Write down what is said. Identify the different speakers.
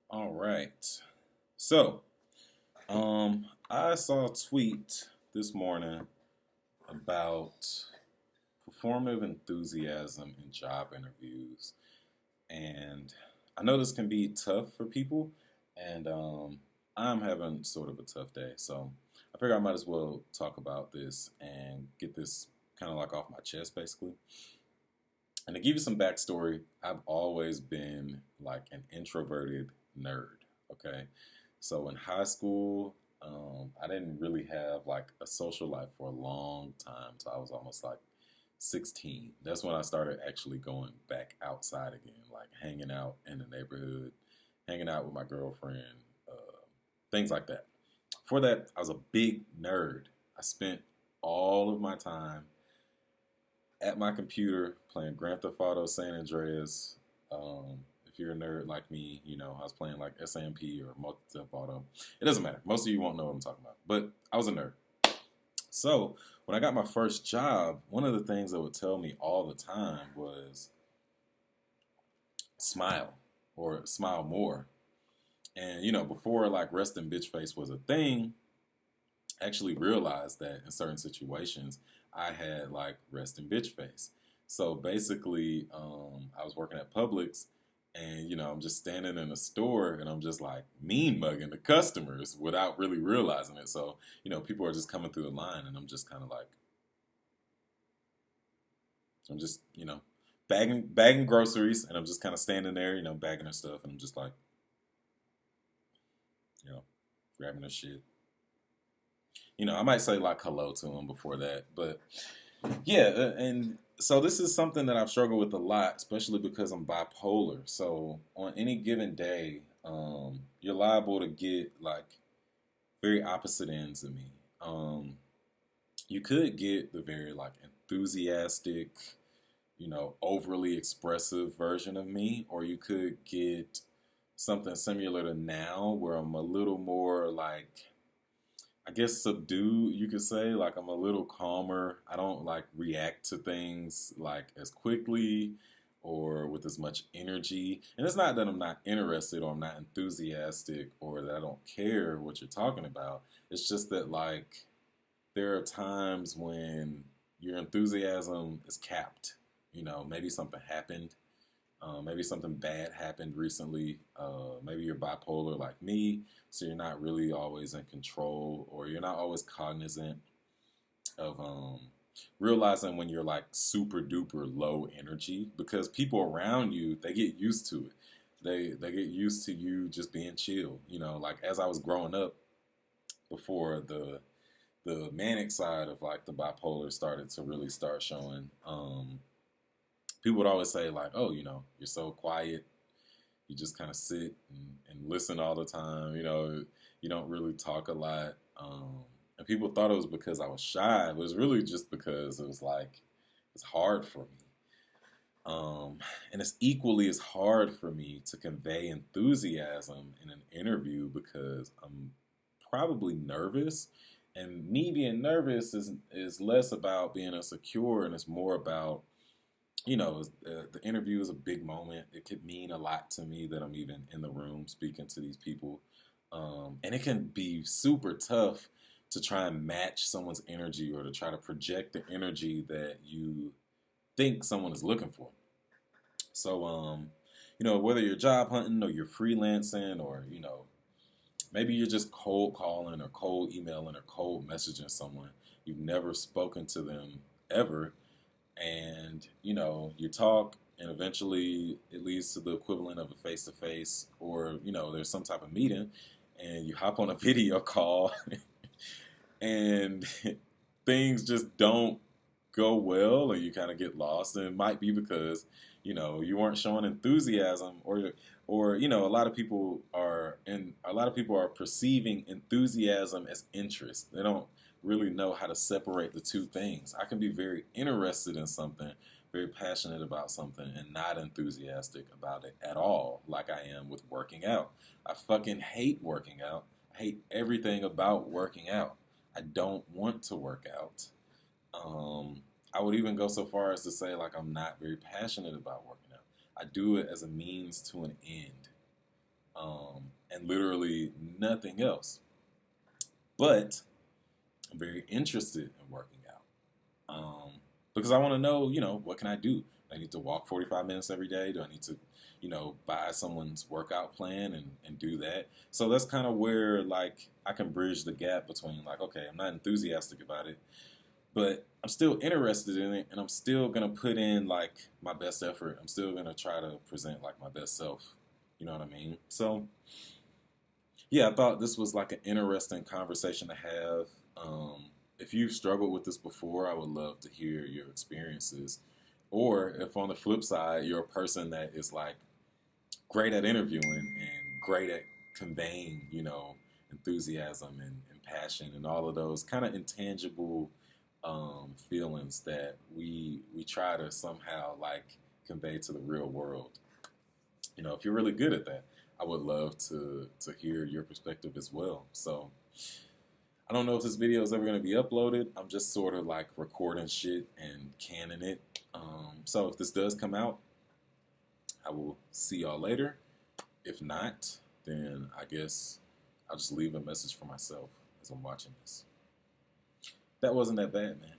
Speaker 1: All right. So, I saw a tweet this morning about performative enthusiasm in job interviews, and I know this can be tough for people, and I'm having sort of a tough day, so I figure I might as well talk about this and get this kind of like off my chest, basically. And to give you some backstory, I've always been like an introverted nerd. Okay. So in high school, I didn't really have like a social life for a long time. So I was almost like 16. That's when I started actually going back outside again, like hanging out in the neighborhood, hanging out with my girlfriend, things like that. For that, I was a big nerd. I spent all of my time at my computer playing Grand Theft Auto San Andreas. If you're a nerd like me, I was playing like SMP or Multi Theft Auto. It doesn't matter. Most of you won't know what I'm talking about. But I was a nerd. So when I got my first job, one of the things that would tell me all the time was smile or smile more. And before like resting bitch face was a thing, I actually realized that in certain situations I had like resting bitch face. So basically, I was working at Publix, and I'm just standing in a store, and I'm just like mean mugging the customers without really realizing it. So people are just coming through the line, and I'm just kind of like, I'm just bagging groceries, and I'm just kind of standing there, bagging their stuff, and I'm just like, you know grabbing their shit. I might say like hello to them before that, but yeah, and so this is something that I've struggled with a lot, especially because I'm bipolar. So on any given day, you're liable to get like very opposite ends of me. You could get the very like enthusiastic, overly expressive version of me, or you could get something similar to now, where I'm a little more like, I guess, subdued, you could say. Like I'm a little calmer. I don't like react to things like as quickly or with as much energy. And it's not that I'm not interested or I'm not enthusiastic or that I don't care what you're talking about. It's just that like there are times when your enthusiasm is capped. Maybe something happened. Maybe something bad happened recently. Maybe you're bipolar like me, so you're not really always in control, or you're not always cognizant of realizing when you're like super duper low energy, because people around you, they get used to it. They get used to you just being chill. Like as I was growing up, before the manic side of like the bipolar started to really start showing. People would always say like, "Oh, you're so quiet. You just kind of sit and listen all the time. You don't really talk a lot." And people thought it was because I was shy. It was really just because it was like it's hard for me. And it's equally as hard for me to convey enthusiasm in an interview because I'm probably nervous. And me being nervous is less about being insecure, and it's more about the interview is a big moment. It could mean a lot to me that I'm even in the room speaking to these people. And it can be super tough to try and match someone's energy or to try to project the energy that you think someone is looking for. So, whether you're job hunting or you're freelancing, or, maybe you're just cold calling or cold emailing or cold messaging someone, you've never spoken to them ever, and you talk, and eventually it leads to the equivalent of a face to face, or there's some type of meeting, and you hop on a video call, and things just don't go well, or you kind of get lost, and it might be because you weren't showing enthusiasm, or a lot of people are, and a lot of people are perceiving enthusiasm as interest. They don't really know how to separate the two things. I can be very interested in something, very passionate about something, and not enthusiastic about it at all, like I am with working out. I fucking hate working out. I hate everything about working out. I don't want to work out. Um, I would even go so far as to say like I'm not very passionate about working out. I do it as a means to an end. and literally nothing else. But I'm very interested in working out because I want to know, what can I do? I need to walk 45 minutes every day. Do I need to, buy someone's workout plan and do that? So that's kind of where like I can bridge the gap between like, okay, I'm not enthusiastic about it, but I'm still interested in it, and I'm still gonna put in like my best effort. I'm still gonna try to present like my best self. You know what I mean? So yeah, I thought this was like an interesting conversation to have. If you've struggled with this before, I would love to hear your experiences. Or if on the flip side, you're a person that is like great at interviewing and great at conveying, enthusiasm and passion and all of those kind of intangible feelings that we try to somehow like convey to the real world. If you're really good at that, I would love to hear your perspective as well. So I don't know if this video is ever going to be uploaded. I'm just sort of like recording shit and canning it. So if this does come out, I will see y'all later. If not, then I guess I'll just leave a message for myself as I'm watching this. That wasn't that bad, man.